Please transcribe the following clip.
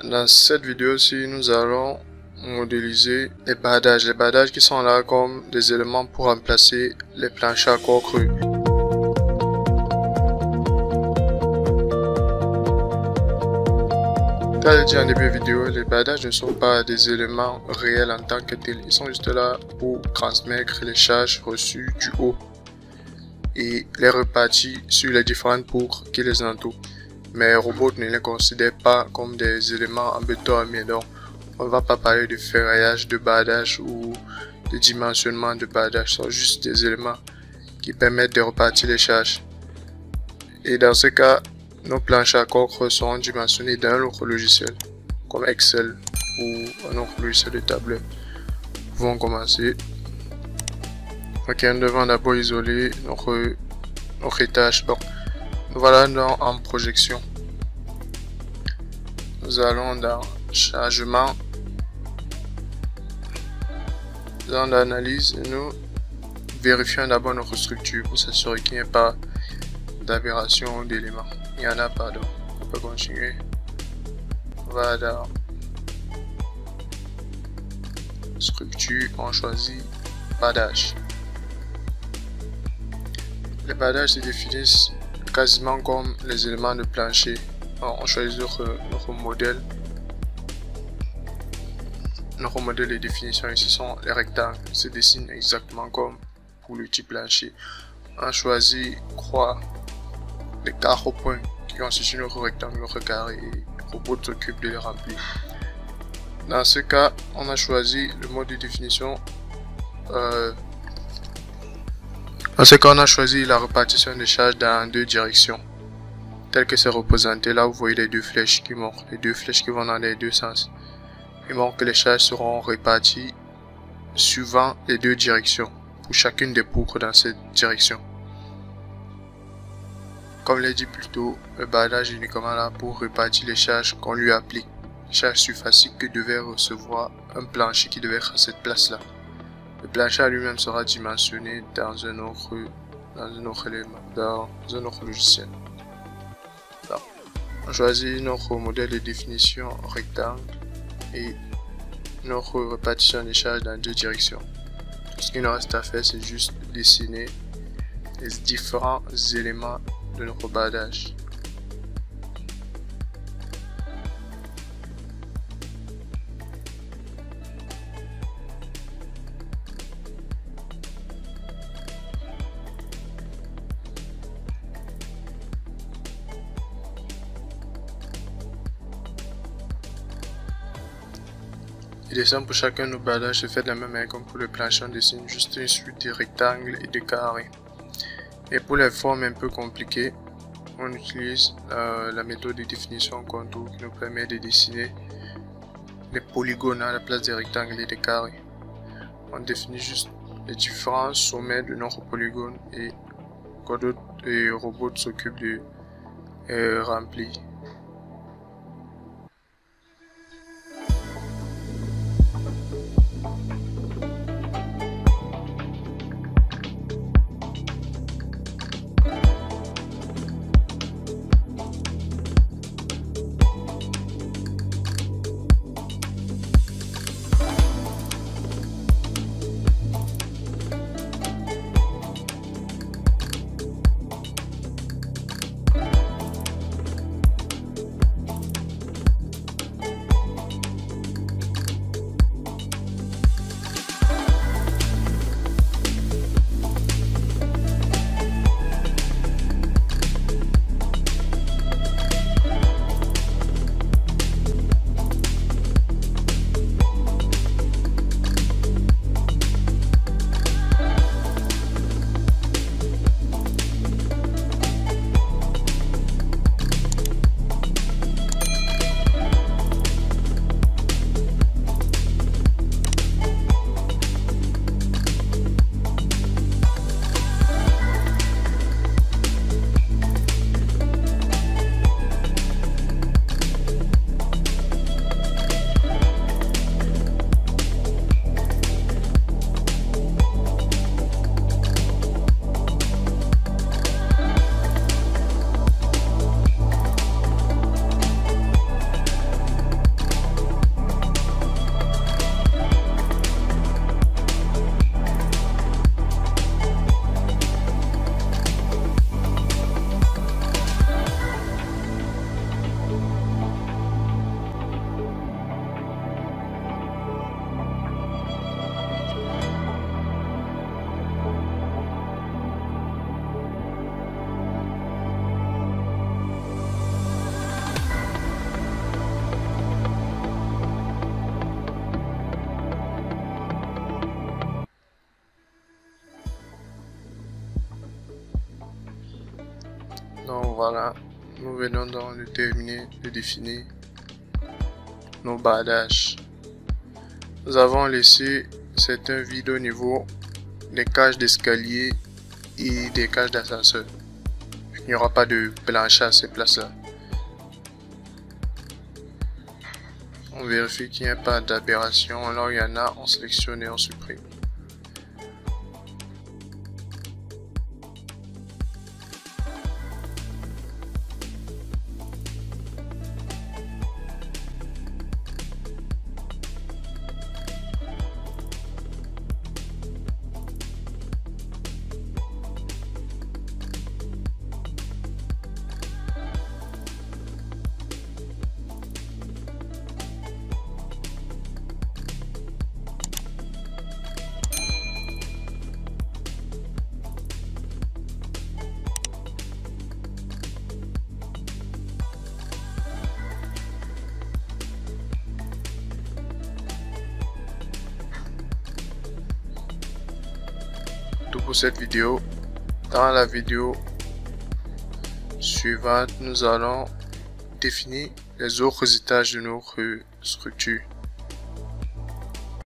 Dans cette vidéo-ci, nous allons modéliser les bardages. Les bardages qui sont là comme des éléments pour remplacer les planchers à corps creux. Comme je l'ai dit en début de vidéo, les bardages ne sont pas des éléments réels en tant que tels. Ils sont juste là pour transmettre les charges reçues du haut et les répartir sur les différentes poutres qui les entourent. Mais robots ne les considèrent pas comme des éléments en béton armé. Donc, on ne va pas parler de ferraillage, de bardage ou de dimensionnement de bardage. Ce sont juste des éléments qui permettent de repartir les charges. Et dans ce cas, nos planchers à corps creux seront dimensionnés dans un autre logiciel, comme Excel ou un autre logiciel de tablette. Nous pouvons commencer. Ok, nous devons d'abord isoler notre étage. Donc, voilà en projection. Nous allons dans chargement, dans l'analyse, nous vérifions d'abord notre structure pour s'assurer qu'il n'y ait pas d'aberration ou d'éléments. Il n'y en a pas, donc on peut continuer. On va dans structure, on choisit bardage. Les bardages se définissent quasiment comme les éléments de plancher. Alors, on choisit notre modèle. Notre modèle de définition ici sont les rectangles. Ils se dessinent exactement comme pour le type plancher. On choisit croix, les carreaux points qui constituent notre rectangle, notre carré, et le robot s'occupe de les remplir. Dans ce cas, on a choisi le mode de définition. Dans ce cas, on a choisi la répartition des charges dans deux directions, tel que c'est représenté. Là, vous voyez les deux flèches qui montrent, les deux flèches qui vont dans les deux sens. Il montre que les charges seront réparties suivant les deux directions, pour chacune des poutres dans cette direction. Comme je l'ai dit plus tôt, le bardage est uniquement là pour répartir les charges qu'on lui applique. Les charges surfaciques que devait recevoir un plancher qui devait être à cette place-là. Le plancher lui-même sera dimensionné dans un autre élément, dans un autre logiciel. Donc, on choisit notre modèle de définition rectangle et notre répartition des charges dans deux directions. Tout ce qu'il nous reste à faire, c'est juste dessiner les différents éléments de notre bardage. Les dessins pour chacun de nos bardages se fait de la même manière comme pour le plancher. On dessine juste une suite de rectangles et de carrés. Et pour les formes un peu compliquées, on utilise la méthode de définition contour qui nous permet de dessiner les polygones à la place des rectangles et des carrés. On définit juste les différents sommets de notre polygone et le robot s'occupe de remplir. Voilà, nous venons donc de terminer de définir nos bardages. Nous avons laissé certains vides au niveau des cages d'escalier et des cages d'ascenseur. Il n'y aura pas de plancher à ces places-là. On vérifie qu'il n'y a pas d'aberration. Là où il y en a, on sélectionne et on supprime. Tout pour cette vidéo. Dans la vidéo suivante, nous allons définir les autres étages de notre structure.